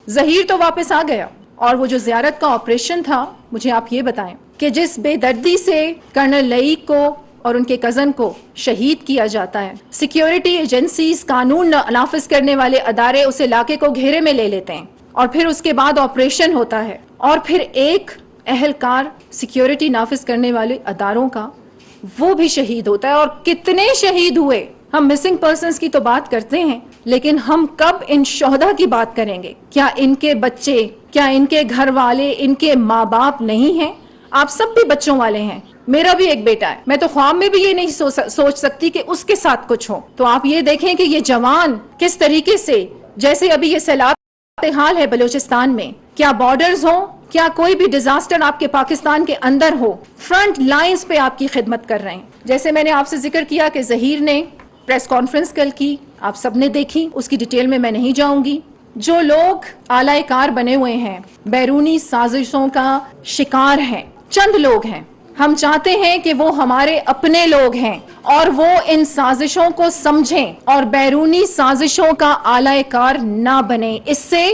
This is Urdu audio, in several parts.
ظہیر تو واپس آ گیا، اور وہ جو زیارت کا آپریشن تھا، مجھے آپ یہ بتائیں کہ جس بے دردی سے کرنل لئیک کو اور ان کے کزن کو شہید کیا جاتا ہے، سیکیورٹی ایجنسیز، قانون نافذ کرنے والے ادارے اس علاقے کو گھیرے میں لے لیتے ہیں، اور پھر اس کے بعد آپریشن ہوتا ہے، اور پھر ایک اہلکار سیکیورٹی نافذ کرنے والے اداروں کا وہ بھی شہید ہوتا ہے۔ اور کتنے شہید ہوئے؟ ہم مسنگ پرسنز کی تو بات کرتے ہیں، لیکن ہم کب ان شہداء کی بات کریں گے؟ کیا ان کے بچے، کیا ان کے گھر والے، ان کے ماں باپ نہیں ہیں؟ آپ سب بھی بچوں والے ہیں، میرا بھی ایک بیٹا ہے، میں تو خواب میں بھی یہ نہیں سوچ سکتی کہ اس کے ساتھ کچھ ہو۔ تو آپ یہ دیکھیں کہ یہ جوان کس طریقے سے، جیسے ابھی یہ سیلاب حال ہے بلوچستان میں، کیا بارڈرز ہوں، کیا کوئی بھی ڈیزاسٹر آپ کے پاکستان کے اندر ہو، فرنٹ لائنز پہ آپ کی خدمت کر رہے ہیں۔ جیسے میں نے آپ سے ذکر کیا کہ ظہیر نے پریس کانفرنس کل کی، آپ سب نے دیکھی، اس کی ڈیٹیل میں نہیں جاؤں گی۔ جو لوگ آلائے کار بنے ہوئے ہیں، بیرونی سازشوں کا شکار ہیں، چند لوگ ہیں، ہم چاہتے ہیں کہ وہ ہمارے اپنے لوگ ہیں اور وہ ان سازشوں کو سمجھیں اور بیرونی سازشوں کا آلائے کار نہ بنیں۔ اس سے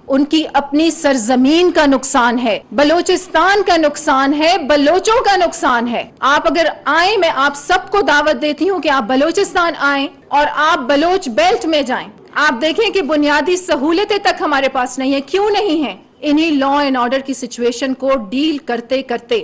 ان کی اپنی سرزمین کا نقصان ہے، بلوچستان کا نقصان ہے، بلوچوں کا نقصان ہے۔ آپ اگر آئیں، میں آپ سب کو دعوت دیتی ہوں کہ آپ بلوچستان آئیں اور آپ بلوچ بیلٹ میں جائیں۔ آپ دیکھیں کہ بنیادی سہولتیں تک ہمارے پاس نہیں ہیں۔ کیوں نہیں ہیں؟ انہی لا اینڈ آرڈر کی سچویشن کو ڈیل کرتے کرتے